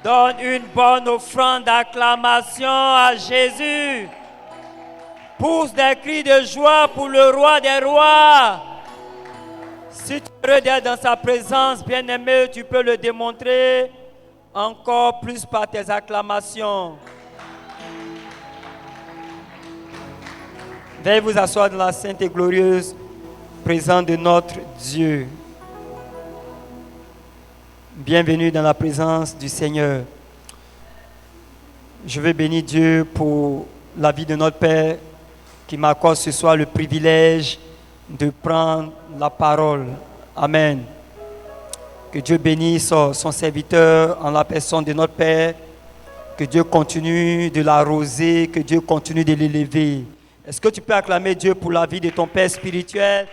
Donne une bonne offrande d'acclamation à Jésus. Pousse des cris de joie pour le roi des rois. Si tu es heureux d'être dans sa présence, bien-aimé, tu peux le démontrer encore plus par tes acclamations. Veuillez vous asseoir dans la sainte et glorieuse présence de notre Dieu. Bienvenue dans la présence du Seigneur. Je veux bénir Dieu pour la vie de notre Père qui m'accorde ce soir le privilège de prendre la parole. Amen. Que Dieu bénisse son serviteur en la personne de notre Père. Que Dieu continue de l'arroser, que Dieu continue de l'élever. Est-ce que tu peux acclamer Dieu pour la vie de ton Père spirituel?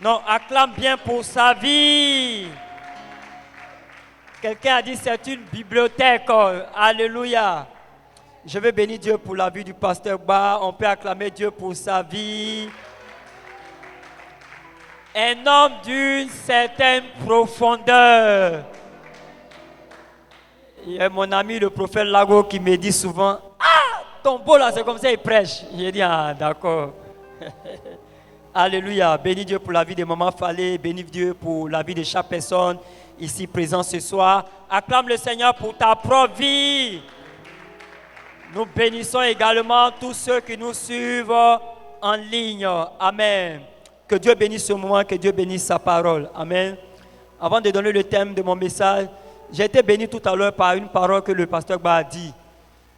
Non, acclame bien pour sa vie. Quelqu'un a dit c'est une bibliothèque. Alléluia. Je veux bénir Dieu pour la vie du pasteur Ba. On peut acclamer Dieu pour sa vie. Un homme d'une certaine profondeur. Il y a mon ami le prophète Lago qui me dit souvent, ah, ton beau là c'est comme ça il prêche. J'ai dit, ah d'accord. Alléluia. Bénis Dieu pour la vie de Maman Fallé. Bénis Dieu pour la vie de chaque personne ici présent ce soir. Acclame le Seigneur pour ta propre vie. Nous bénissons également tous ceux qui nous suivent en ligne. Amen. Que Dieu bénisse ce moment, que Dieu bénisse sa parole. Amen. Avant de donner le thème de mon message, j'ai été béni tout à l'heure par une parole que le pasteur Ba a dit.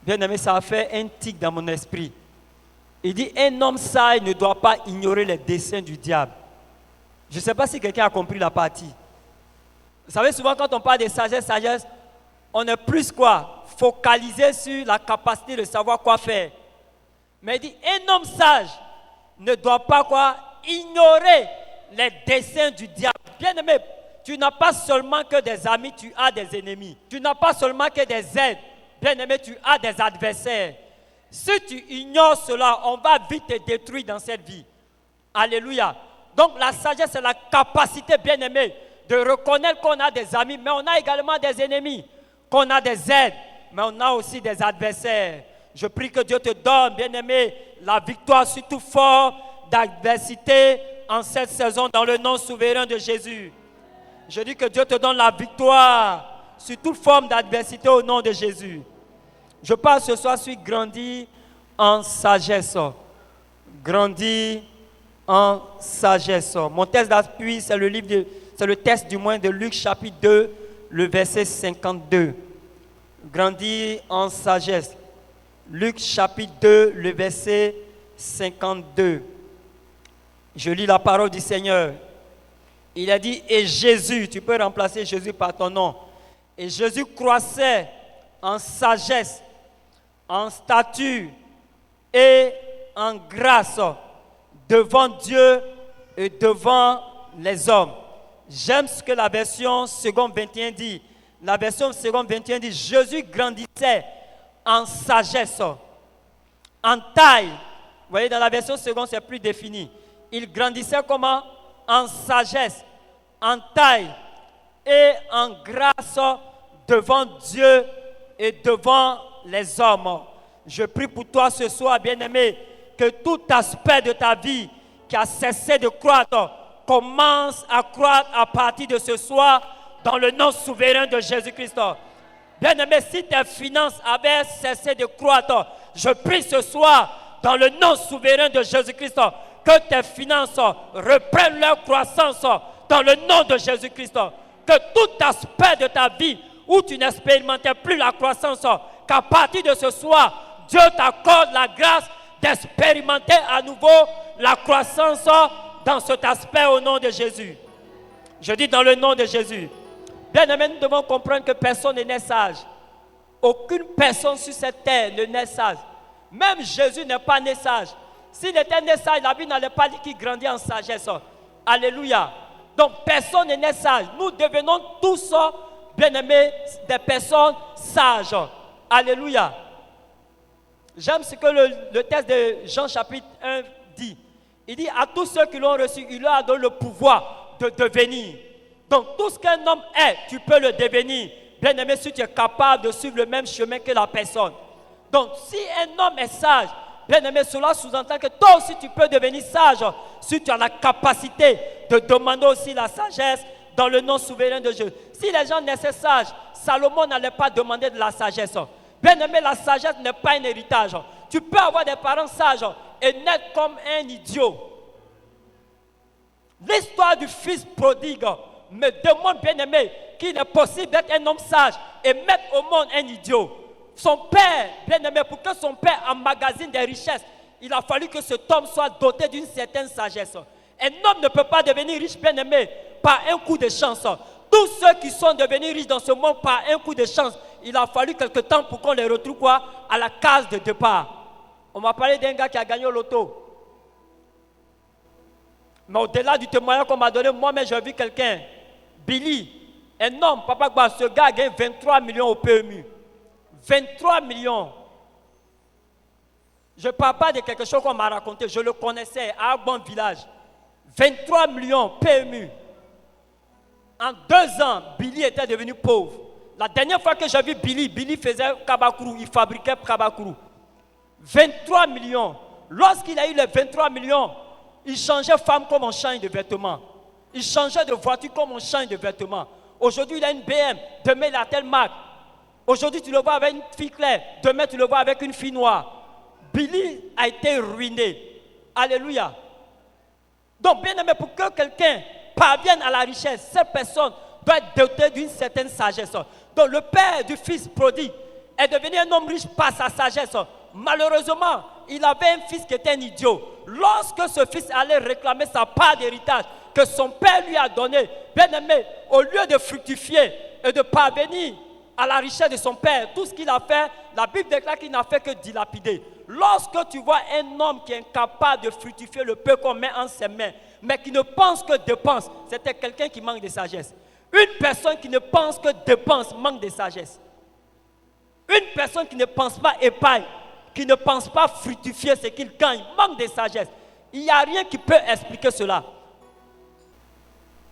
Bien aimé, ça a fait un tic dans mon esprit. Il dit, un homme sage ne doit pas ignorer les desseins du diable. Je ne sais pas si quelqu'un a compris la partie. Vous savez, souvent quand on parle de sagesse, on est plus quoi? Focalisé sur la capacité de savoir quoi faire. Mais il dit, un homme sage ne doit pas quoi? Ignorer les desseins du diable. Bien aimé, tu n'as pas seulement que des amis, tu as des ennemis. Tu n'as pas seulement que des aides. Bien aimé, tu as des adversaires. Si tu ignores cela, on va vite te détruire dans cette vie. Alléluia. Donc la sagesse, c'est la capacité, bien aimé, de reconnaître qu'on a des amis, mais on a également des ennemis, qu'on a des aides, mais on a aussi des adversaires. Je prie que Dieu te donne, bien-aimé, la victoire sur toute forme d'adversité en cette saison dans le nom souverain de Jésus. Je dis que Dieu te donne la victoire sur toute forme d'adversité au nom de Jésus. Je parle ce soir sur grandir en sagesse. Grandir en sagesse. Mon texte d'appui, c'est le texte du moins de Luc chapitre 2, le verset 52. Grandir en sagesse. Luc chapitre 2, le verset 52. Je lis la parole du Seigneur. Il a dit, et Jésus, tu peux remplacer Jésus par ton nom. Et Jésus croissait en sagesse, en stature et en grâce devant Dieu et devant les hommes. J'aime ce que la version seconde 21 dit. La version seconde 21 dit, Jésus grandissait en sagesse, en taille. Vous voyez, dans la version seconde, c'est plus défini. Il grandissait comment? En sagesse, en taille et en grâce devant Dieu et devant les hommes. Je prie pour toi ce soir, bien-aimé, que tout aspect de ta vie qui a cessé de croître commence à croître à partir de ce soir dans le nom souverain de Jésus-Christ. Bien-aimé, si tes finances avaient cessé de croître, je prie ce soir dans le nom souverain de Jésus-Christ que tes finances reprennent leur croissance dans le nom de Jésus-Christ. Que tout aspect de ta vie où tu n'expérimentais plus la croissance, qu'à partir de ce soir, Dieu t'accorde la grâce d'expérimenter à nouveau la croissance dans cet aspect au nom de Jésus. Je dis dans le nom de Jésus. Bien aimé, nous devons comprendre que personne n'est né sage. Aucune personne sur cette terre ne naît sage. Même Jésus n'est pas né sage. S'il était né sage, la Bible n'allait pas dire qu'il grandit en sagesse. Alléluia. Donc personne n'est né sage. Nous devenons tous, bien aimés, des personnes sages. Alléluia. J'aime ce que le texte de Jean chapitre 1 dit. Il dit à tous ceux qui l'ont reçu, il leur a donné le pouvoir de devenir. Donc tout ce qu'un homme est, tu peux le devenir bien aimé, si tu es capable de suivre le même chemin que la personne. Donc, si un homme est sage, bien aimé, cela sous-entend que toi aussi tu peux devenir sage si tu as la capacité de demander aussi la sagesse dans le nom souverain de Dieu. Si les gens naissaient sages, Salomon n'allait pas demander de la sagesse. Bien aimé, la sagesse n'est pas un héritage. Tu peux avoir des parents sages et naître comme un idiot. L'histoire du fils prodigue me demande, bien aimé, qu'il est possible d'être un homme sage et mettre au monde un idiot. Son père, bien aimé, pour que son père emmagasine des richesses, il a fallu que cet homme soit doté d'une certaine sagesse. Un homme ne peut pas devenir riche, bien aimé, par un coup de chance. Tous ceux qui sont devenus riches dans ce monde par un coup de chance, il a fallu quelque temps pour qu'on les retrouve quoi? À la case de départ. On m'a parlé d'un gars qui a gagné au loto. Mais au-delà du témoignage qu'on m'a donné, moi-même j'ai vu quelqu'un, Billy, un homme, papa, ce gars a gagné 23 millions au PMU. 23 millions. Je ne parle pas de quelque chose qu'on m'a raconté, je le connaissais à un bon village. 23 millions PMU. En 2 ans, Billy était devenu pauvre. La dernière fois que j'ai vu Billy, Billy faisait kabakourou, il fabriquait kabakourou. 23 millions. Lorsqu'il a eu les 23 millions, il changeait femme comme on change de vêtements. Il changeait de voiture comme on change de vêtements. Aujourd'hui, il a une BM, demain il a telle marque. Aujourd'hui, tu le vois avec une fille claire, demain tu le vois avec une fille noire. Billy a été ruiné. Alléluia. Donc, bien aimé, pour que quelqu'un parvienne à la richesse, cette personne doit être dotée d'une certaine sagesse. Donc, le père du fils prodigue est devenu un homme riche par sa sagesse. Malheureusement, il avait un fils qui était un idiot. Lorsque ce fils allait réclamer sa part d'héritage que son père lui a donné, bien aimé, au lieu de fructifier et de parvenir à la richesse de son père, tout ce qu'il a fait, la Bible déclare qu'il n'a fait que dilapider. Lorsque tu vois un homme qui est incapable de fructifier le peu qu'on met en ses mains, mais qui ne pense que dépense, c'était quelqu'un qui manque de sagesse. Une personne qui ne pense que dépense manque de sagesse. Une personne qui ne pense pas épargne, qui ne pense pas fructifier ce qu'il gagne, manque de sagesse. Il n'y a rien qui peut expliquer cela.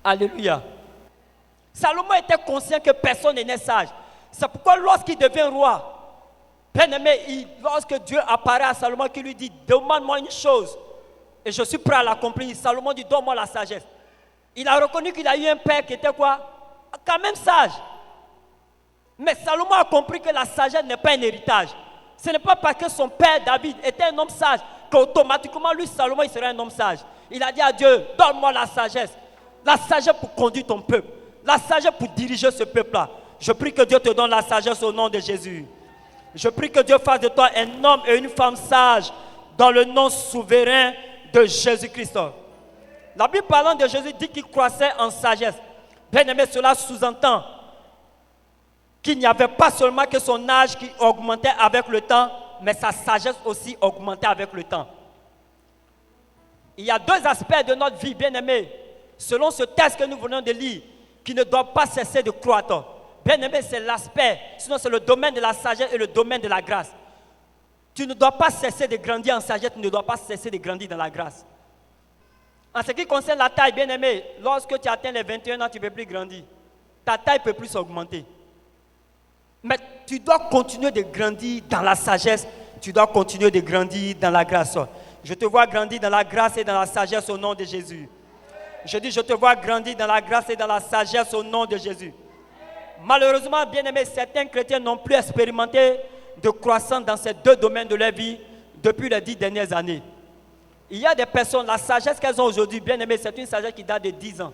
Alléluia. Salomon était conscient que personne n'est sage. C'est pourquoi lorsqu'il devient roi, bien aimé, lorsque Dieu apparaît à Salomon, qui lui dit, demande-moi une chose, et je suis prêt à l'accomplir. Salomon dit, donne-moi la sagesse. Il a reconnu qu'il a eu un père qui était quoi? Quand même sage. Mais Salomon a compris que la sagesse n'est pas un héritage. Ce n'est pas parce que son père David était un homme sage qu'automatiquement lui, Salomon, il serait un homme sage. Il a dit à Dieu, donne-moi la sagesse. La sagesse pour conduire ton peuple. La sagesse pour diriger ce peuple-là. Je prie que Dieu te donne la sagesse au nom de Jésus. Je prie que Dieu fasse de toi un homme et une femme sage dans le nom souverain de Jésus-Christ. La Bible parlant de Jésus dit qu'il croissait en sagesse. Bien aimé, cela sous-entend qu'il n'y avait pas seulement que son âge qui augmentait avec le temps, mais sa sagesse aussi augmentait avec le temps. Il y a 2 aspects de notre vie, bien aimé, selon ce texte que nous venons de lire, qui ne doivent pas cesser de croître. Bien aimé, c'est l'aspect, sinon c'est le domaine de la sagesse et le domaine de la grâce. Tu ne dois pas cesser de grandir en sagesse, tu ne dois pas cesser de grandir dans la grâce. En ce qui concerne la taille, bien aimé, lorsque tu atteins les 21 ans, tu ne peux plus grandir. Ta taille ne peut plus s'augmenter. Mais tu dois continuer de grandir dans la sagesse, tu dois continuer de grandir dans la grâce. Je te vois grandir dans la grâce et dans la sagesse au nom de Jésus. Je dis, je te vois grandir dans la grâce et dans la sagesse au nom de Jésus. Malheureusement, bien aimé, certains chrétiens n'ont plus expérimenté de croissance dans ces 2 domaines de leur vie depuis les 10 dernières années. Il y a des personnes, la sagesse qu'elles ont aujourd'hui, bien aimé, c'est une sagesse qui date de 10 ans.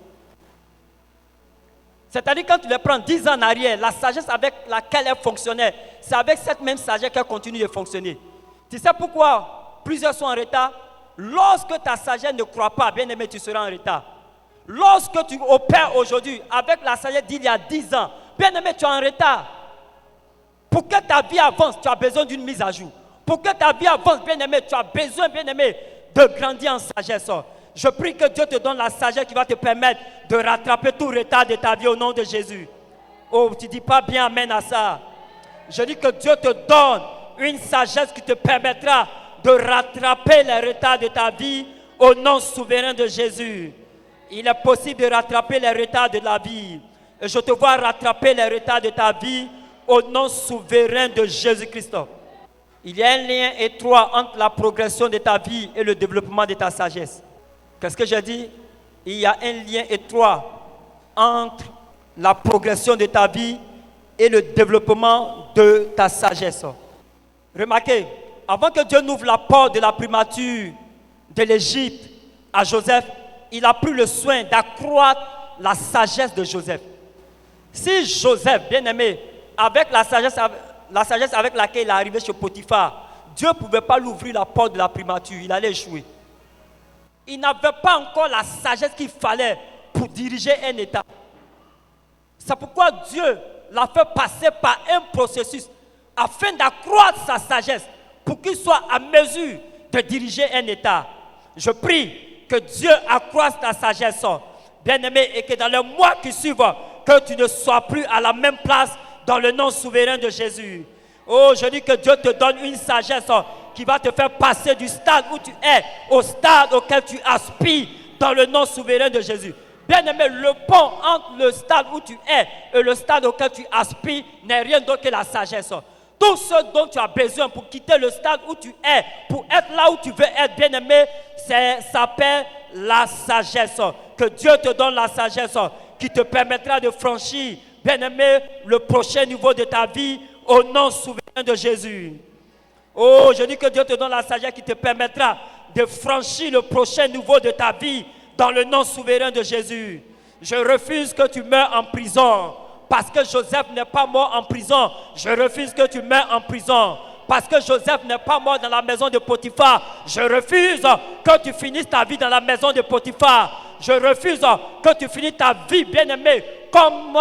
C'est-à-dire quand tu les prends 10 ans en arrière, la sagesse avec laquelle elles fonctionnaient, c'est avec cette même sagesse qu'elles continuent de fonctionner. Tu sais pourquoi plusieurs sont en retard? Lorsque ta sagesse ne croit pas, bien aimé, tu seras en retard. Lorsque tu opères aujourd'hui avec la sagesse d'il y a 10 ans, bien aimé, tu es en retard. Pour que ta vie avance, tu as besoin d'une mise à jour. Pour que ta vie avance, bien aimé, tu as besoin, bien aimé, de grandir en sagesse. Je prie que Dieu te donne la sagesse qui va te permettre de rattraper tout retard de ta vie au nom de Jésus. Oh, tu ne dis pas bien amen à ça. Je dis que Dieu te donne une sagesse qui te permettra de rattraper les retards de ta vie au nom souverain de Jésus. Il est possible de rattraper les retards de la vie. Et je te vois rattraper les retards de ta vie au nom souverain de Jésus-Christ. Il y a un lien étroit entre la progression de ta vie et le développement de ta sagesse. Qu'est-ce que j'ai dit? Il y a un lien étroit entre la progression de ta vie et le développement de ta sagesse. Remarquez, avant que Dieu n'ouvre la porte de la primature de l'Égypte à Joseph, il a pris le soin d'accroître la sagesse de Joseph. Si Joseph, bien-aimé, avec la sagesse avec laquelle il est arrivé chez Potiphar, Dieu ne pouvait pas lui ouvrir la porte de la primature, il allait échouer. Il n'avait pas encore la sagesse qu'il fallait pour diriger un État. C'est pourquoi Dieu l'a fait passer par un processus afin d'accroître sa sagesse pour qu'il soit à mesure de diriger un État. Je prie que Dieu accroisse ta sagesse, bien-aimé, et que dans les mois qui suivent, que tu ne sois plus à la même place dans le nom souverain de Jésus. Oh, je dis que Dieu te donne une sagesse qui va te faire passer du stade où tu es au stade auquel tu aspires dans le nom souverain de Jésus. Bien-aimé, le pont entre le stade où tu es et le stade auquel tu aspires n'est rien d'autre que la sagesse. Tout ce dont tu as besoin pour quitter le stade où tu es, pour être là où tu veux être, bien-aimé, ça s'appelle la sagesse. Que Dieu te donne la sagesse qui te permettra de franchir, bien-aimé, le prochain niveau de ta vie au nom souverain de Jésus. Oh, je dis que Dieu te donne la sagesse qui te permettra de franchir le prochain niveau de ta vie dans le nom souverain de Jésus. Je refuse que tu meurs en prison. Parce que Joseph n'est pas mort en prison, je refuse que tu meurs en prison. Parce que Joseph n'est pas mort dans la maison de Potiphar, je refuse que tu finisses ta vie dans la maison de Potiphar. Je refuse que tu finisses ta vie, bien-aimé, comme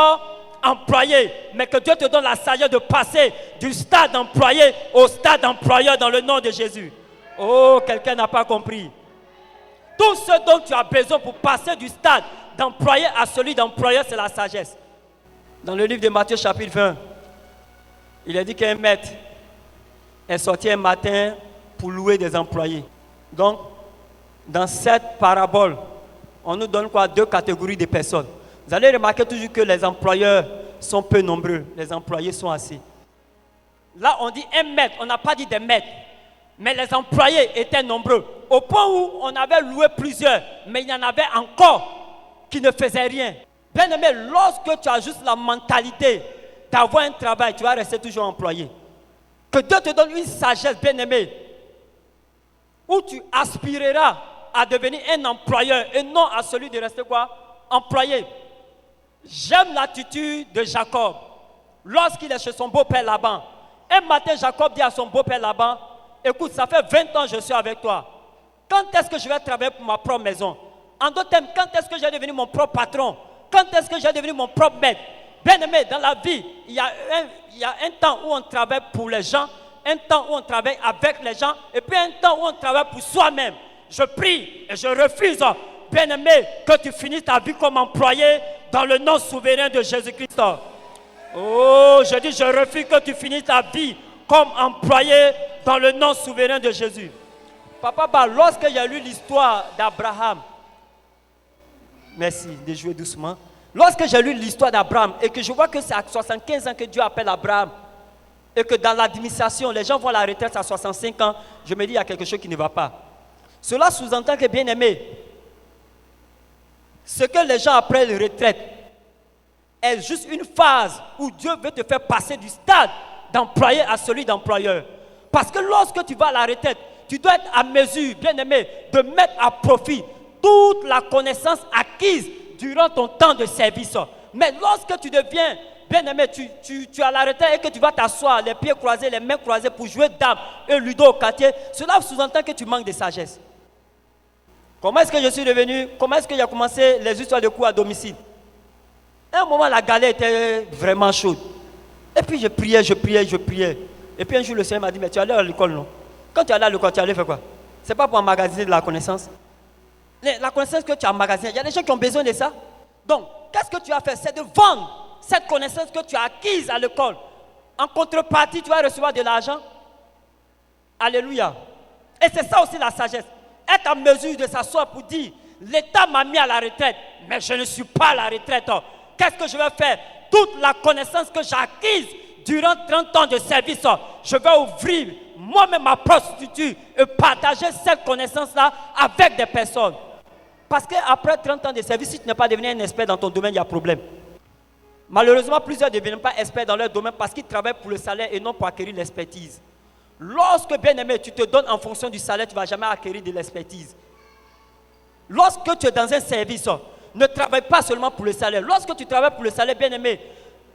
employé. Mais que Dieu te donne la sagesse de passer du stade employé au stade employeur dans le nom de Jésus. Oh, quelqu'un n'a pas compris. Tout ce dont tu as besoin pour passer du stade d'employé à celui d'employeur, c'est la sagesse. Dans le livre de Matthieu chapitre 20, il est dit qu'un maître est sorti un matin pour louer des employés. Donc, dans cette parabole, on nous donne quoi? Deux catégories de personnes. Vous allez remarquer toujours que les employeurs sont peu nombreux, les employés sont assez. Là, on dit un maître, on n'a pas dit des maîtres, mais les employés étaient nombreux. Au point où on avait loué plusieurs, mais il y en avait encore qui ne faisaient rien. Bien-aimé, lorsque tu as juste la mentalité d'avoir un travail, tu vas rester toujours employé. Que Dieu te donne une sagesse, bien-aimé, où tu aspireras à devenir un employeur et non à celui de rester quoi? Employé. J'aime l'attitude de Jacob. Lorsqu'il est chez son beau-père Laban, un matin, Jacob dit à son beau-père Laban, écoute, ça fait 20 ans que je suis avec toi. Quand est-ce que je vais travailler pour ma propre maison? En d'autres termes, quand est-ce que je vais devenir mon propre patron? Quand est-ce que je vais devenir mon propre maître? Bien-aimé, dans la vie, il y a un temps où on travaille pour les gens, un temps où on travaille avec les gens, et puis un temps où on travaille pour soi-même. Je prie et je refuse, bien-aimé, que tu finisses ta vie comme employé dans le nom souverain de Jésus-Christ. Oh, je dis, je refuse que tu finisses ta vie comme employé dans le nom souverain de Jésus. Papa, lorsque j'ai lu l'histoire d'Abraham, merci de jouer doucement. Lorsque j'ai lu l'histoire d'Abraham et que je vois que c'est à 75 ans que Dieu appelle Abraham et que dans l'administration, les gens vont à la retraite à 65 ans, je me dis il y a quelque chose qui ne va pas. Cela sous-entend que, bien aimé, ce que les gens appellent la retraite est juste une phase où Dieu veut te faire passer du stade d'employé à celui d'employeur. Parce que lorsque tu vas à la retraite, tu dois être à mesure, bien aimé, de mettre à profit toute la connaissance acquise durant ton temps de service. Mais lorsque tu deviens, bien aimé, tu es à la retraite et que tu vas t'asseoir, les pieds croisés, les mains croisées pour jouer dame et ludo au quartier, cela sous-entend que tu manques de sagesse. Comment est-ce que je suis devenu, comment est-ce que j'ai commencé les histoires de coups à domicile? À un moment, la galère était vraiment chaude. Et puis je priais. Et puis un jour, le Seigneur m'a dit, mais tu es allé à l'école, non? Quand tu es allé à l'école, tu es allé faire quoi? C'est pas pour emmagasiner de la connaissance. La connaissance que tu as emmagasinée, il y a des gens qui ont besoin de ça. Donc, qu'est-ce que tu as fait? C'est de vendre cette connaissance que tu as acquise à l'école. En contrepartie, tu vas recevoir de l'argent. Alléluia. Et c'est ça aussi la sagesse. Être en mesure de s'asseoir pour dire, l'État m'a mis à la retraite, mais je ne suis pas à la retraite. Qu'est-ce que je vais faire? Toute la connaissance que j'ai acquise durant 30 ans de service, je vais ouvrir moi-même ma prostituée et partager cette connaissance-là avec des personnes. Parce qu'après 30 ans de service, si tu n'es pas devenu un expert dans ton domaine, il y a problème. Malheureusement, plusieurs ne deviennent pas experts dans leur domaine parce qu'ils travaillent pour le salaire et non pour acquérir l'expertise. Lorsque, bien aimé, tu te donnes en fonction du salaire, tu ne vas jamais acquérir de l'expertise. Lorsque tu es dans un service, ne travaille pas seulement pour le salaire. Lorsque tu travailles pour le salaire, bien aimé,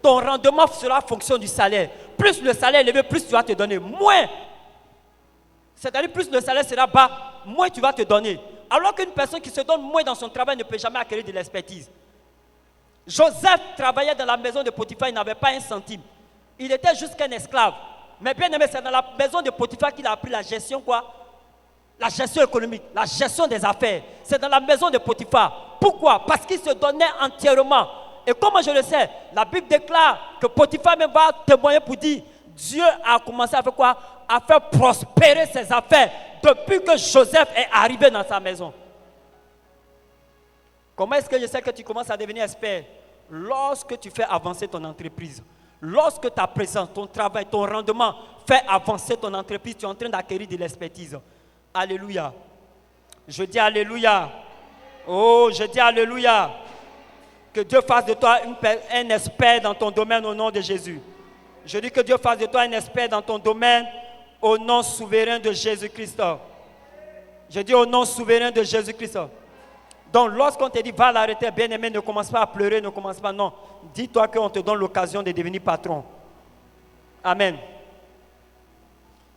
ton rendement sera en fonction du salaire. Plus le salaire est élevé, plus tu vas te donner. Moins, c'est-à-dire plus le salaire sera bas, moins tu vas te donner. Alors qu'une personne qui se donne moins dans son travail ne peut jamais acquérir de l'expertise. Joseph travaillait dans la maison de Potiphar, il n'avait pas un centime. Il était juste qu'un esclave. Mais bien aimé, c'est dans la maison de Potiphar qu'il a appris la gestion quoi? La gestion économique, la gestion des affaires. C'est dans la maison de Potiphar. Pourquoi? Parce qu'il se donnait entièrement. Et comme je le sais, la Bible déclare que Potiphar même va témoigner pour dire Dieu a commencé à faire quoi? À faire prospérer ses affaires depuis que Joseph est arrivé dans sa maison. Comment est-ce que je sais que tu commences à devenir expert? Lorsque tu fais avancer ton entreprise. Lorsque ta présence, ton travail, ton rendement fait avancer ton entreprise, tu es en train d'acquérir de l'expertise. Alléluia. Je dis Alléluia. Oh, je dis Alléluia. Que Dieu fasse de toi un expert dans ton domaine au nom de Jésus. Je dis que Dieu fasse de toi un expert dans ton domaine au nom souverain de Jésus-Christ. Je dis au nom souverain de Jésus-Christ. Donc, lorsqu'on te dit, va l'arrêter, bien-aimé, ne commence pas à pleurer, ne commence pas, non. Dis-toi qu'on te donne l'occasion de devenir patron. Amen.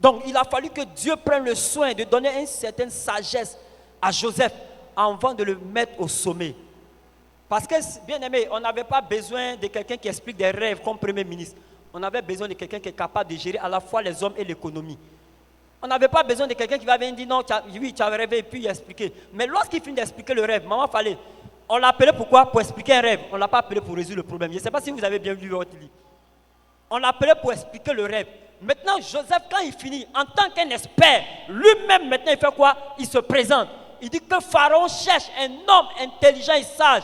Donc, il a fallu que Dieu prenne le soin de donner une certaine sagesse à Joseph avant de le mettre au sommet. Parce que, bien-aimé, on n'avait pas besoin de quelqu'un qui explique des rêves comme Premier ministre. On avait besoin de quelqu'un qui est capable de gérer à la fois les hommes et l'économie. On n'avait pas besoin de quelqu'un qui va venir dire non, oui, tu as rêvé et puis expliquer. Mais lorsqu'il finit d'expliquer le rêve, maman fallait. On l'a appelé pourquoi? Pour expliquer un rêve. On ne l'a pas appelé pour résoudre le problème. Je ne sais pas si vous avez bien lu votre livre. On l'a appelé pour expliquer le rêve. Maintenant, Joseph, quand il finit, en tant qu'un expert, lui-même maintenant, il fait quoi? Il se présente. Il dit que Pharaon cherche un homme intelligent et sage.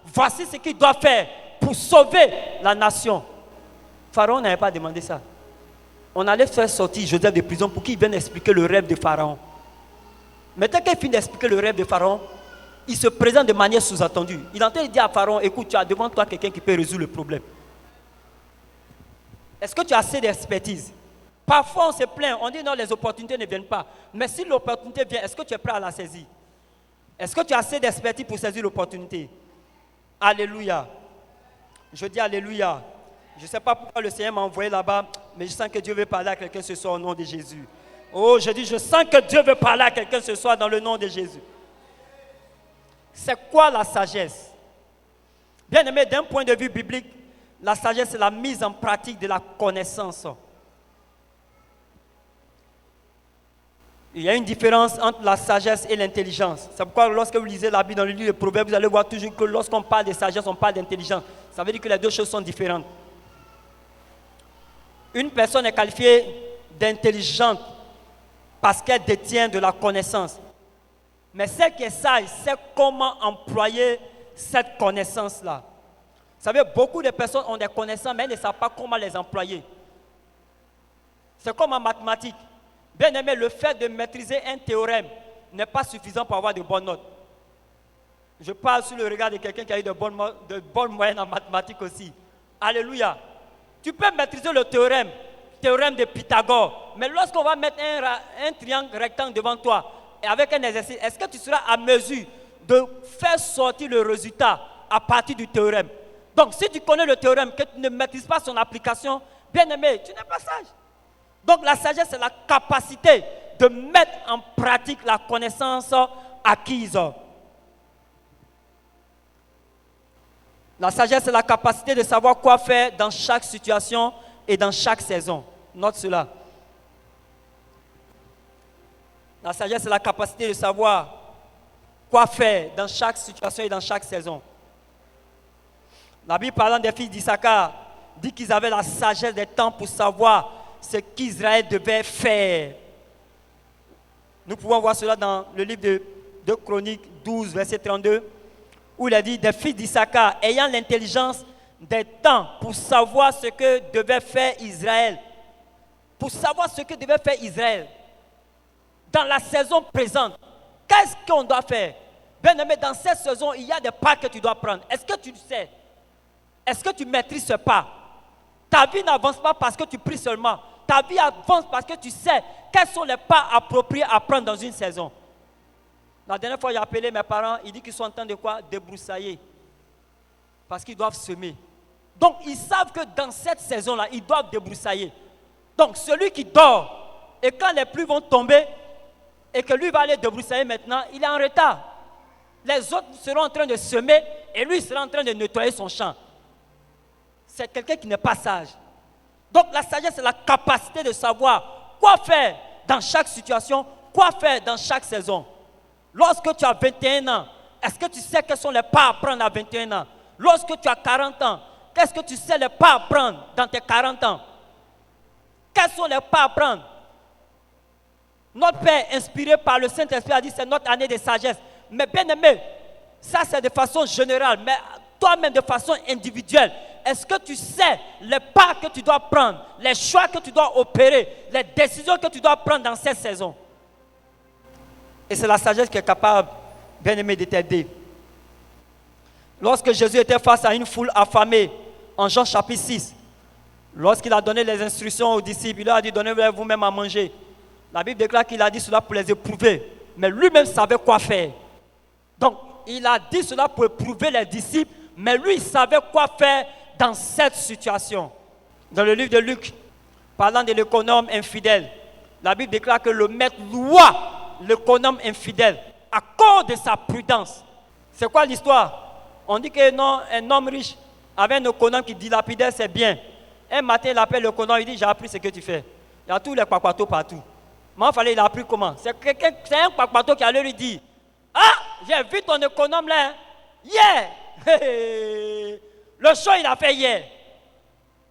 Voici ce qu'il doit faire pour sauver la nation. Pharaon n'avait pas demandé ça. On allait faire sortir Joseph de prison pour qu'il vienne expliquer le rêve de Pharaon. Maintenant qu'il finit d'expliquer le rêve de Pharaon, il se présente de manière sous-attendue. Il est en train de dire à Pharaon, écoute, tu as devant toi quelqu'un qui peut résoudre le problème. Est-ce que tu as assez d'expertise? Parfois on se plaint, on dit non, les opportunités ne viennent pas. Mais si l'opportunité vient, est-ce que tu es prêt à la saisir? Est-ce que tu as assez d'expertise pour saisir l'opportunité? Alléluia. Je dis Alléluia. Je ne sais pas pourquoi le Seigneur m'a envoyé là-bas, mais je sens que Dieu veut parler à quelqu'un ce soir au nom de Jésus. Oh, je dis, je sens que Dieu veut parler à quelqu'un ce soir dans le nom de Jésus. C'est quoi la sagesse? Bien aimé, d'un point de vue biblique, la sagesse, c'est la mise en pratique de la connaissance. Il y a une différence entre la sagesse et l'intelligence. C'est pourquoi lorsque vous lisez la Bible dans le livre des Proverbes, vous allez voir toujours que lorsqu'on parle de sagesse, on parle d'intelligence. Ça veut dire que les deux choses sont différentes. Une personne est qualifiée d'intelligente parce qu'elle détient de la connaissance. Mais celle qui est sage sait comment employer cette connaissance-là. Vous savez, beaucoup de personnes ont des connaissances, mais elles ne savent pas comment les employer. C'est comme en mathématiques. Bien aimé, le fait de maîtriser un théorème n'est pas suffisant pour avoir de bonnes notes. Je parle sous le regard de quelqu'un qui a eu de bonnes moyennes en mathématiques aussi. Alléluia. Tu peux maîtriser le théorème de Pythagore, mais lorsqu'on va mettre un triangle rectangle devant toi, et avec un exercice, est-ce que tu seras à mesure de faire sortir le résultat à partir du théorème? Donc, si tu connais le théorème, que tu ne maîtrises pas son application, bien aimé, tu n'es pas sage. Donc, la sagesse, c'est la capacité de mettre en pratique la connaissance acquise. La sagesse, c'est la capacité de savoir quoi faire dans chaque situation et dans chaque saison. Note cela. La sagesse, c'est la capacité de savoir quoi faire dans chaque situation et dans chaque saison. La Bible parlant des fils d'Issachar dit qu'ils avaient la sagesse des temps pour savoir ce qu'Israël devait faire. Nous pouvons voir cela dans le livre de Chroniques 12, verset 32. où il a dit, des fils d'Issachar, ayant l'intelligence des temps pour savoir ce que devait faire Israël. Pour savoir ce que devait faire Israël. Dans la saison présente, qu'est-ce qu'on doit faire? Bien-aimé, dans cette saison, il y a des pas que tu dois prendre. Est-ce que tu le sais? Est-ce que tu maîtrises ce pas? Ta vie n'avance pas parce que tu pries seulement. Ta vie avance parce que tu sais quels sont les pas appropriés à prendre dans une saison. La dernière fois, j'ai appelé mes parents, ils disent qu'ils sont en train de quoi? Débroussailler. Parce qu'ils doivent semer. Donc, ils savent que dans cette saison-là, ils doivent débroussailler. Donc, celui qui dort, et quand les pluies vont tomber, et que lui va aller débroussailler maintenant, il est en retard. Les autres seront en train de semer, et lui sera en train de nettoyer son champ. C'est quelqu'un qui n'est pas sage. Donc, la sagesse, c'est la capacité de savoir quoi faire dans chaque situation, quoi faire dans chaque saison. Lorsque tu as 21 ans, est-ce que tu sais quels sont les pas à prendre à 21 ans? Lorsque tu as 40 ans, qu'est-ce que tu sais les pas à prendre dans tes 40 ans? Quels sont les pas à prendre? Notre Père, inspiré par le Saint-Esprit, a dit c'est notre année de sagesse. Mais bien aimé, ça c'est de façon générale, mais toi-même de façon individuelle. Est-ce que tu sais les pas que tu dois prendre, les choix que tu dois opérer, les décisions que tu dois prendre dans cette saison? Et c'est la sagesse qui est capable, bien aimé, de t'aider. Lorsque Jésus était face à une foule affamée, en Jean chapitre 6, lorsqu'il a donné les instructions aux disciples, il leur a dit, donnez-vous vous-même à manger. La Bible déclare qu'il a dit cela pour les éprouver, mais lui-même savait quoi faire. Donc, il a dit cela pour éprouver les disciples, mais lui, il savait quoi faire dans cette situation. Dans le livre de Luc, parlant de l'économe infidèle, la Bible déclare que le maître loua l'économe infidèle à cause de sa prudence. C'est quoi l'histoire? On dit qu'un homme riche avait un économe qui dilapidait ses biens. Un matin, il appelle l'économe, il dit, j'ai appris ce que tu fais. Il y a tous les kwakwatos partout. Mais il fallait, il a appris comment? C'est un kwakwato qui allait lui dire, ah, j'ai vu ton économe là, hein? Hier. Le show, il a fait hier.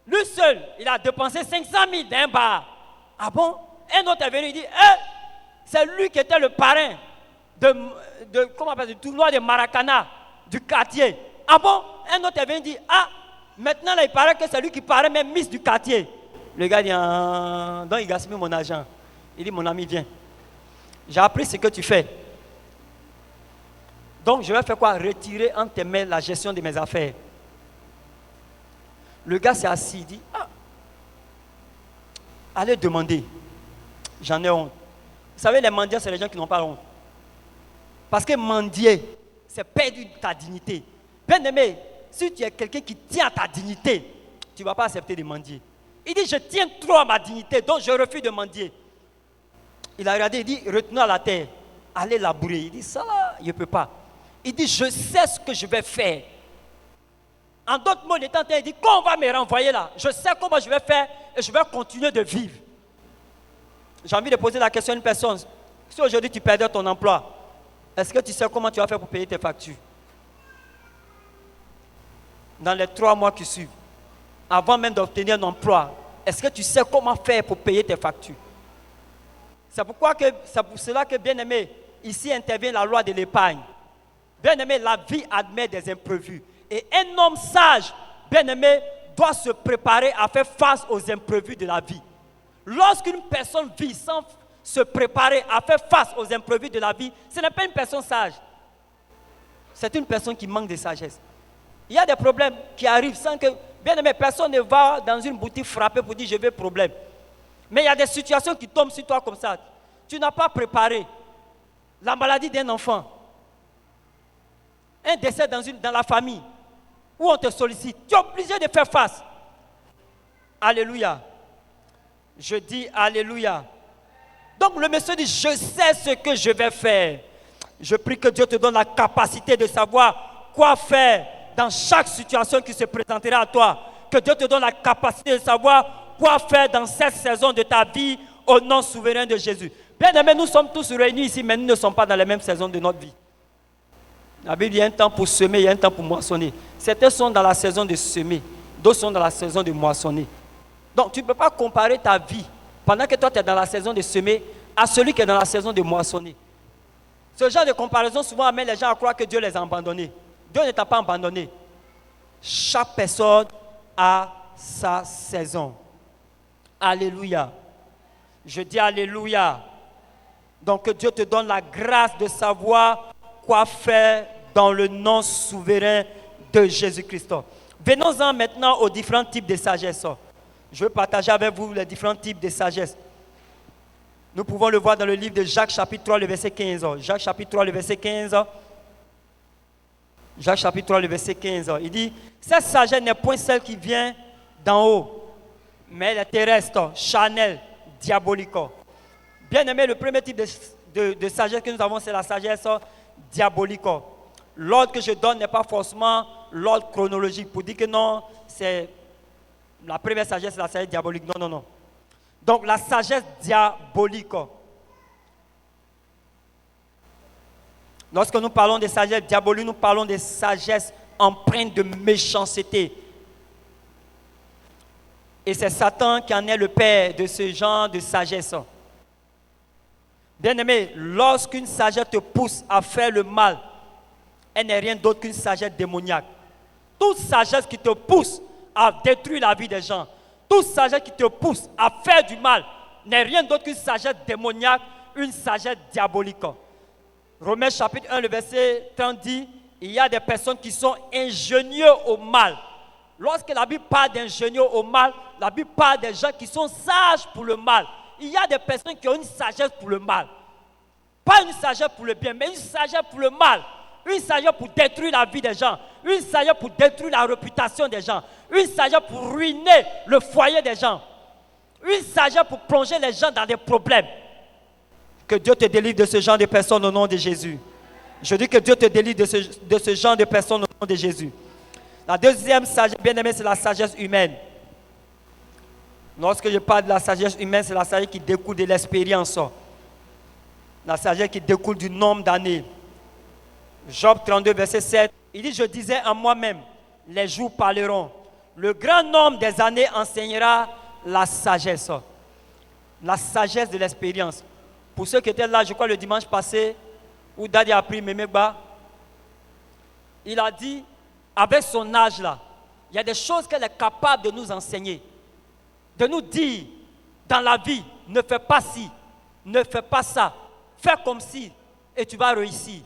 Lui seul, il a dépensé 500 000 d'un bar. Ah bon? Un autre est venu, il dit, c'est lui qui était le parrain du tournoi de Maracana, du quartier. Ah bon? Un autre est venu, il dit, ah, maintenant là, il paraît que c'est lui qui paraît même Miss du quartier. Le gars dit, ah, donc il gaspille mon argent. Il dit, mon ami, viens. J'ai appris ce que tu fais. Donc, je vais faire quoi? Retirer entre tes mains la gestion de mes affaires. Le gars s'est assis, il dit, ah, allez demander. J'en ai honte. Vous savez, les mendiants, c'est les gens qui n'ont pas honte. Parce que mendier, c'est perdre ta dignité. Bien aimé, si tu es quelqu'un qui tient à ta dignité, tu ne vas pas accepter de mendier. Il dit, je tiens trop à ma dignité, donc je refuse de mendier. Il a regardé, il dit, retenez à la terre, allez labourer. Il dit, ça là, je ne peux pas. Il dit, je sais ce que je vais faire. En d'autres mots, il est en train de dire, quand on va me renvoyer là, je sais comment je vais faire et je vais continuer de vivre. J'ai envie de poser la question à une personne. Si aujourd'hui tu perdais ton emploi, est-ce que tu sais comment tu vas faire pour payer tes factures? Dans les 3 mois qui suivent, avant même d'obtenir un emploi, est-ce que tu sais comment faire pour payer tes factures? C'est pour cela que, bien aimé, ici intervient la loi de l'épargne. Bien aimé, la vie admet des imprévus. Et un homme sage, bien aimé, doit se préparer à faire face aux imprévus de la vie. Lorsqu'une personne vit sans se préparer à faire face aux imprévus de la vie, ce n'est pas une personne sage. C'est une personne qui manque de sagesse. Il y a des problèmes qui arrivent sans que, bien aimé, personne ne va dans une boutique frapper pour dire je veux problème. Mais il y a des situations qui tombent sur toi comme ça. Tu n'as pas préparé la maladie d'un enfant, un décès dans la famille, où on te sollicite. Tu es obligé de faire face. Alléluia. Je dis Alléluia. Donc le monsieur dit, je sais ce que je vais faire. Je prie que Dieu te donne la capacité de savoir quoi faire dans chaque situation qui se présentera à toi. Que Dieu te donne la capacité de savoir quoi faire dans cette saison de ta vie au nom souverain de Jésus. Bien aimé, nous sommes tous réunis ici, mais nous ne sommes pas dans les mêmes saisons de notre vie. La Bible, il y a un temps pour semer, il y a un temps pour moissonner. Certains sont dans la saison de semer, d'autres sont dans la saison de moissonner. Donc, tu ne peux pas comparer ta vie pendant que toi, tu es dans la saison de semer à celui qui est dans la saison de moissonner. Ce genre de comparaison souvent amène les gens à croire que Dieu les a abandonnés. Dieu ne t'a pas abandonné. Chaque personne a sa saison. Alléluia. Je dis alléluia. Donc que Dieu te donne la grâce de savoir quoi faire dans le nom souverain de Jésus-Christ. Venons-en maintenant aux différents types de sagesse. Je veux partager avec vous les différents types de sagesse. Nous pouvons le voir dans le livre de Jacques chapitre 3, le verset 15. Jacques chapitre 3, le verset 15. Jacques chapitre 3, le verset 15. Il dit, cette sagesse n'est point celle qui vient d'en haut, mais elle est terrestre, charnelle, diabolique. Bien aimé, le premier type de sagesse que nous avons, c'est la sagesse diabolique. L'ordre que je donne n'est pas forcément l'ordre chronologique. Pour dire que non, c'est la première sagesse, c'est la sagesse diabolique. Non, non, non. Donc la sagesse diabolique. Lorsque nous parlons de sagesse diabolique, nous parlons de sagesse empreinte de méchanceté. Et c'est Satan qui en est le père de ce genre de sagesse. Bien-aimé, lorsqu'une sagesse te pousse à faire le mal, elle n'est rien d'autre qu'une sagesse démoniaque. Toute sagesse qui te pousse à détruire la vie des gens, toute sagesse qui te pousse à faire du mal, n'est rien d'autre qu'une sagesse démoniaque, une sagesse diabolique. Romains chapitre 1, le verset 30 dit, il y a des personnes qui sont ingénieux au mal. Lorsque la Bible parle d'ingénieux au mal, la Bible parle des gens qui sont sages pour le mal. Il y a des personnes qui ont une sagesse pour le mal. Pas une sagesse pour le bien, mais une sagesse pour le mal. Une sagesse pour détruire la vie des gens. Une sagesse pour détruire la réputation des gens. Une sagesse pour ruiner le foyer des gens. Une sagesse pour plonger les gens dans des problèmes. Que Dieu te délivre de ce genre de personnes au nom de Jésus. Je dis que Dieu te délivre de ce genre de personnes au nom de Jésus. La deuxième sagesse, bien aimée, c'est la sagesse humaine. Lorsque je parle de la sagesse humaine, c'est la sagesse qui découle de l'expérience. La sagesse qui découle du nombre d'années. Job 32, verset 7, il dit, je disais en moi-même, les jours parleront. Le grand nombre des années enseignera la sagesse. La sagesse de l'expérience. Pour ceux qui étaient là, je crois le dimanche passé, où Daddy a pris Memegba, il a dit, avec son âge là, il y a des choses qu'elle est capable de nous enseigner. De nous dire, dans la vie, ne fais pas ci, ne fais pas ça, fais comme ci, et tu vas réussir.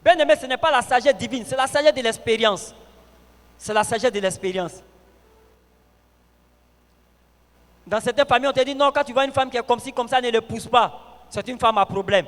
Bien aimé, ce n'est pas la sagesse divine, c'est la sagesse de l'expérience. C'est la sagesse de l'expérience. Dans certaines familles, on te dit, non, quand tu vois une femme qui est comme ci, comme ça, ne le pousse pas. C'est une femme à problème.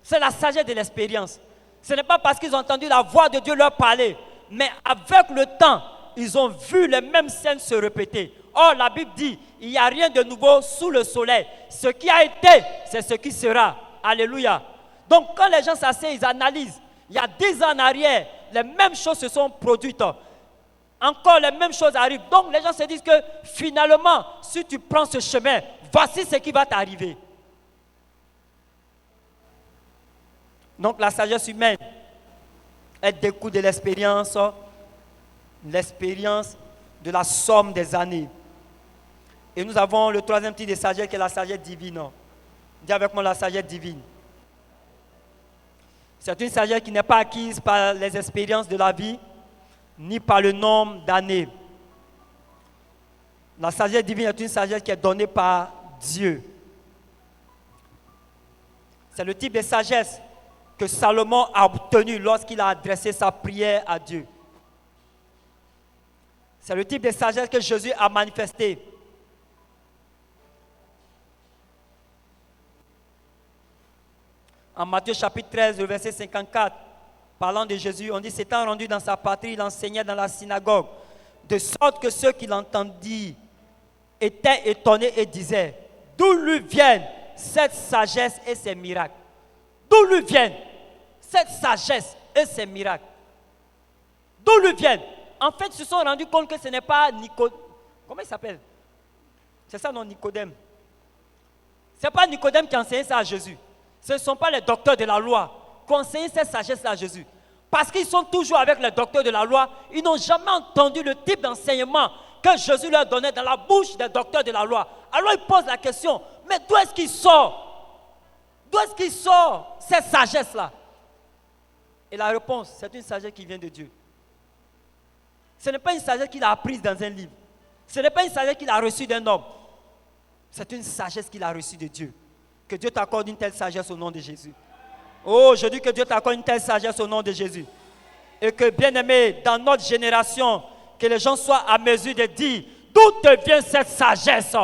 C'est la sagesse de l'expérience. Ce n'est pas parce qu'ils ont entendu la voix de Dieu leur parler, mais avec le temps, ils ont vu les mêmes scènes se répéter. Or, la Bible dit, il n'y a rien de nouveau sous le soleil. Ce qui a été, c'est ce qui sera. Alléluia. Donc, quand les gens s'asseyent, ils analysent. Il y a 10 ans en arrière, les mêmes choses se sont produites. Encore les mêmes choses arrivent. Donc, les gens se disent que finalement, si tu prends ce chemin, voici ce qui va t'arriver. Donc, la sagesse humaine, elle découle de l'expérience de la somme des années. Et nous avons le troisième type de sagesse qui est la sagesse divine. Dis avec moi la sagesse divine. C'est une sagesse qui n'est pas acquise par les expériences de la vie, ni par le nombre d'années. La sagesse divine est une sagesse qui est donnée par Dieu. C'est le type de sagesse que Salomon a obtenu lorsqu'il a adressé sa prière à Dieu. C'est le type de sagesse que Jésus a manifesté. En Matthieu chapitre 13, le verset 54, parlant de Jésus, on dit, s'étant rendu dans sa patrie, il enseignait dans la synagogue, de sorte que ceux qui l'entendirent étaient étonnés et disaient, d'où lui viennent cette sagesse et ces miracles? D'où lui viennent cette sagesse et ces miracles? D'où lui viennent? En fait, ils se sont rendus compte que ce n'est pas Nicodème. Comment il s'appelle? C'est ça, non, Nicodème. Ce n'est pas Nicodème qui enseignait ça à Jésus. Ce ne sont pas les docteurs de la loi qui enseignent cette sagesse-là à Jésus. Parce qu'ils sont toujours avec les docteurs de la loi, ils n'ont jamais entendu le type d'enseignement que Jésus leur donnait dans la bouche des docteurs de la loi. Alors ils posent la question, mais d'où est-ce qu'il sort? D'où est-ce qu'il sort cette sagesse-là? Et la réponse, c'est une sagesse qui vient de Dieu. Ce n'est pas une sagesse qu'il a apprise dans un livre. Ce n'est pas une sagesse qu'il a reçue d'un homme. C'est une sagesse qu'il a reçue de Dieu. Que Dieu t'accorde une telle sagesse au nom de Jésus. Oh, je dis que Dieu t'accorde une telle sagesse au nom de Jésus. Et que, bien-aimé, dans notre génération, que les gens soient à mesure de dire d'où te vient cette sagesse.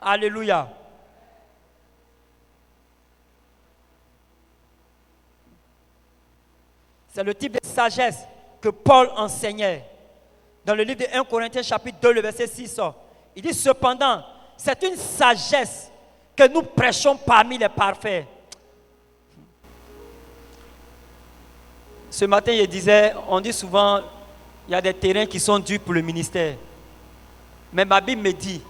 Alléluia. C'est le type de sagesse que Paul enseignait. Dans le livre de 1 Corinthiens chapitre 2, le verset 6, il dit cependant, c'est une sagesse que nous prêchons parmi les parfaits. Ce matin, je disais, on dit souvent, il y a des terrains qui sont durs pour le ministère. Mais ma Bible me dit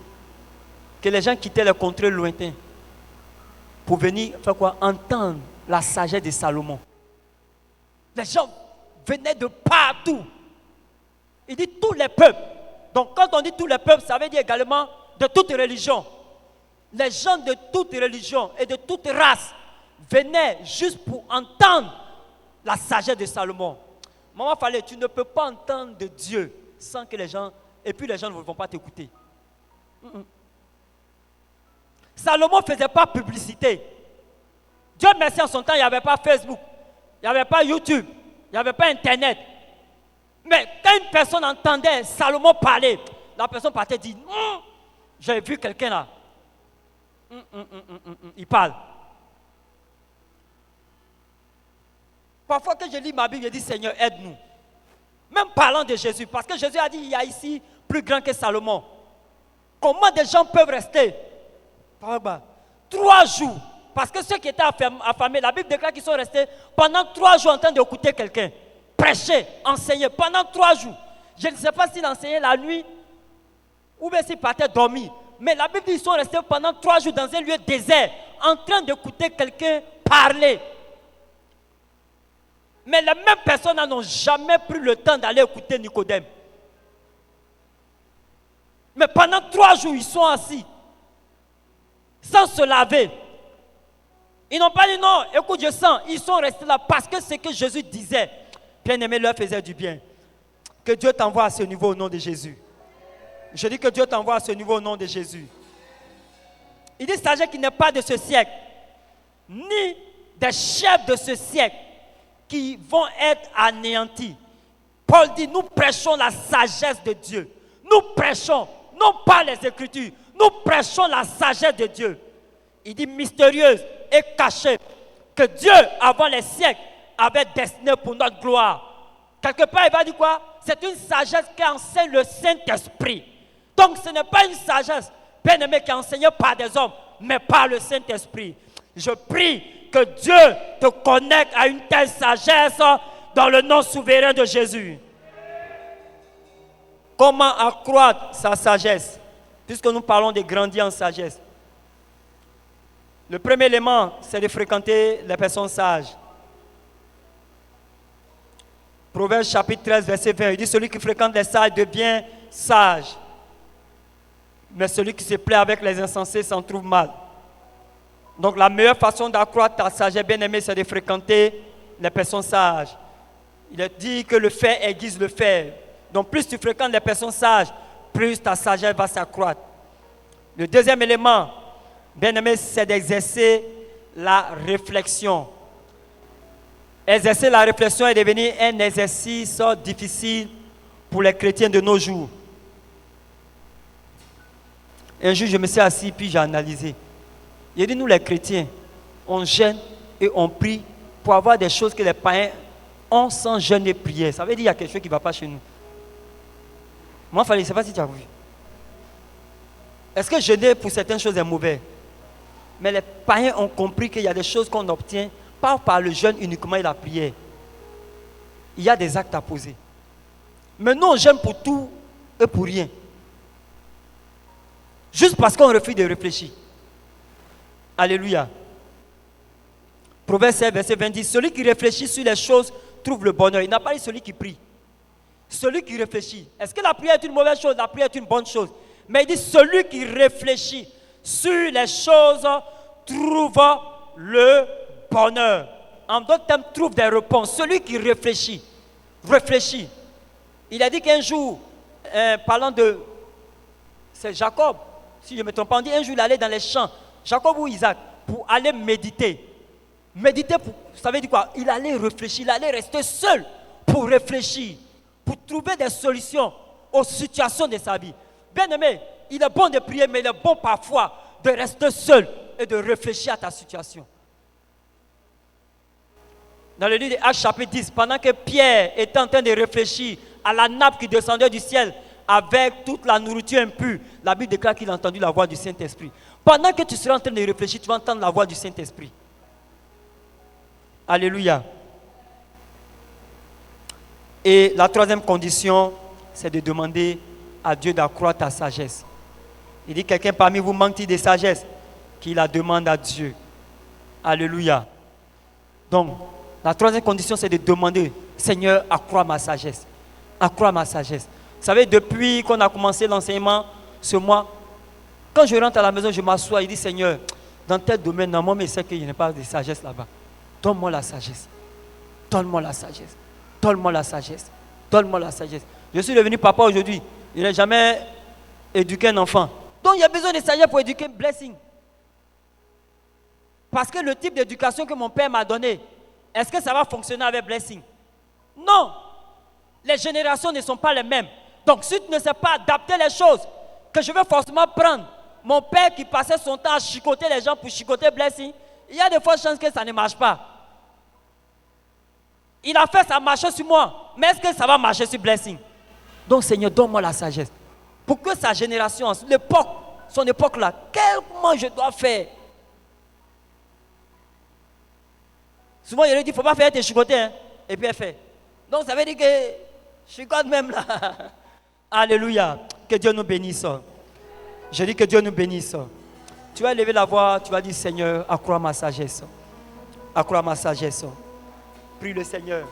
que les gens quittaient les contrées lointains pour venir faire quoi? Entendre la sagesse de Salomon. Les gens venaient de partout. Il dit tous les peuples. Donc quand on dit tous les peuples, ça veut dire également de toute religion. Les gens de toute religion et de toute race venaient juste pour entendre la sagesse de Salomon. Maman Fallait, tu ne peux pas entendre de Dieu sans que les gens, et puis les gens ne vont pas t'écouter. Salomon ne faisait pas publicité. Dieu merci, en son temps, il n'y avait pas Facebook, il n'y avait pas YouTube, il n'y avait pas Internet. Mais quand une personne entendait Salomon parler, la personne partait dire, j'ai vu quelqu'un là. Il parle. Parfois que je lis ma Bible, je dis Seigneur, aide-nous. Même parlant de Jésus, parce que Jésus a dit, il y a ici plus grand que Salomon. Comment des gens peuvent rester 3 jours? Parce que ceux qui étaient affamés, la Bible déclare qu'ils sont restés pendant 3 jours en train d'écouter quelqu'un. Prêcher, enseigner pendant 3 jours. Je ne sais pas s'il enseignait la nuit ou bien s'il partait dormir. Mais la Bible dit qu'ils sont restés pendant 3 jours dans un lieu désert en train d'écouter quelqu'un parler. Mais les mêmes personnes n'ont jamais pris le temps d'aller écouter Nicodème. Mais pendant 3 jours, ils sont assis, sans se laver. Ils n'ont pas dit non, écoute, je sens. Ils sont restés là parce que ce que Jésus disait, bien-aimé, leur faisait du bien. Que Dieu t'envoie à ce niveau au nom de Jésus. Je dis que Dieu t'envoie à ce niveau au nom de Jésus. Il dit sagesse qui n'est pas de ce siècle, ni des chefs de ce siècle qui vont être anéantis. Paul dit, nous prêchons la sagesse de Dieu. Nous prêchons, non pas les Écritures, nous prêchons la sagesse de Dieu. Il dit mystérieuse et cachée, que Dieu, avant les siècles, avait destiné pour notre gloire. Quelque part, il va dire quoi? C'est une sagesse qui enseigne le Saint-Esprit. Donc, ce n'est pas une sagesse, bien aimée, qui est enseignée par des hommes, mais par le Saint-Esprit. Je prie que Dieu te connecte à une telle sagesse dans le nom souverain de Jésus. Comment accroître sa sagesse? Puisque nous parlons de grandir en sagesse. Le premier élément, c'est de fréquenter les personnes sages. Proverbe chapitre 13, verset 20, il dit, celui qui fréquente les sages devient sage. Mais celui qui se plaît avec les insensés s'en trouve mal. Donc la meilleure façon d'accroître ta sagesse, bien aimée, c'est de fréquenter les personnes sages. Il est dit que le fait aiguise le fait. Donc plus tu fréquentes les personnes sages, plus ta sagesse va s'accroître. Le deuxième élément, bien aimé, c'est d'exercer la réflexion. Exercer la réflexion est devenu un exercice difficile pour les chrétiens de nos jours. Un jour, je me suis assis puis j'ai analysé. Il dit, nous les chrétiens, on jeûne et on prie pour avoir des choses que les païens ont sans jeûne et prière. Ça veut dire qu'il y a quelque chose qui ne va pas chez nous. Moi, je ne sais pas si tu as vu. Est-ce que jeûner pour certaines choses est mauvais? Mais les païens ont compris qu'il y a des choses qu'on obtient pas par le jeûne uniquement et la prière. Il y a des actes à poser. Mais nous, on jeûne pour tout et pour rien. Juste parce qu'on refuse de réfléchir. Alléluia. Proverbe 7, verset 20 dit, celui qui réfléchit sur les choses trouve le bonheur. Il n'a pas dit celui qui prie. Celui qui réfléchit. Est-ce que la prière est une mauvaise chose? La prière est une bonne chose. Mais il dit, celui qui réfléchit sur les choses trouve le bonheur. En d'autres termes, trouve des réponses. Celui qui réfléchit. Il Il a dit qu'un jour, parlant de... C'est Jacob, si je ne me trompe pas, on dit un jour il allait dans les champs, Jacob ou Isaac, pour aller méditer. Méditer, ça veut dire quoi? Il allait réfléchir, il allait rester seul pour réfléchir, pour trouver des solutions aux situations de sa vie. Bien aimé, il est bon de prier, mais il est bon parfois de rester seul et de réfléchir à ta situation. Dans le livre de Actes chapitre 10, pendant que Pierre était en train de réfléchir à la nappe qui descendait du ciel avec toute la nourriture impure, la Bible déclare qu'il a entendu la voix du Saint-Esprit. Pendant que tu seras en train de réfléchir, tu vas entendre la voix du Saint-Esprit. Alléluia. Et la troisième condition, c'est de demander à Dieu d'accroître ta sagesse. Il dit, quelqu'un parmi vous manque-t-il de sagesse? Qu'il la demande à Dieu. Alléluia. Donc, la troisième condition, c'est de demander, Seigneur, accrois ma sagesse. Accrois ma sagesse. Vous savez, depuis qu'on a commencé l'enseignement ce mois, quand je rentre à la maison, je m'assois et dis, Seigneur, dans tel domaine, dans moi, mais c'est qu'il n'y a pas de sagesse là-bas. Donne-moi la sagesse. Donne-moi la sagesse. Donne-moi la sagesse. Donne-moi la sagesse. Je suis devenu papa aujourd'hui. Je n'ai jamais éduqué un enfant. Donc, il y a besoin de sagesse pour éduquer Blessing. Parce que le type d'éducation que mon père m'a donné, est-ce que ça va fonctionner avec Blessing? Non. Les générations ne sont pas les mêmes. Donc, si tu ne sais pas adapter les choses, que je veux forcément prendre mon père qui passait son temps à chicoter les gens pour chicoter Blessing, il y a des fois chances que ça ne marche pas. Il a fait ça marcher sur moi, mais est-ce que ça va marcher sur Blessing? Donc, Seigneur, donne-moi la sagesse. Pour que sa génération, son époque là, comment je dois faire? Souvent, il lui dit, il ne faut pas faire tes chicoter, hein? Et puis elle fait. Donc, ça veut dire que chicote même là. Alléluia. Que Dieu nous bénisse. Je dis que Dieu nous bénisse. Tu vas lever la voix, tu vas dire, Seigneur, accrois ma sagesse. Accrois ma sagesse. Prie le Seigneur.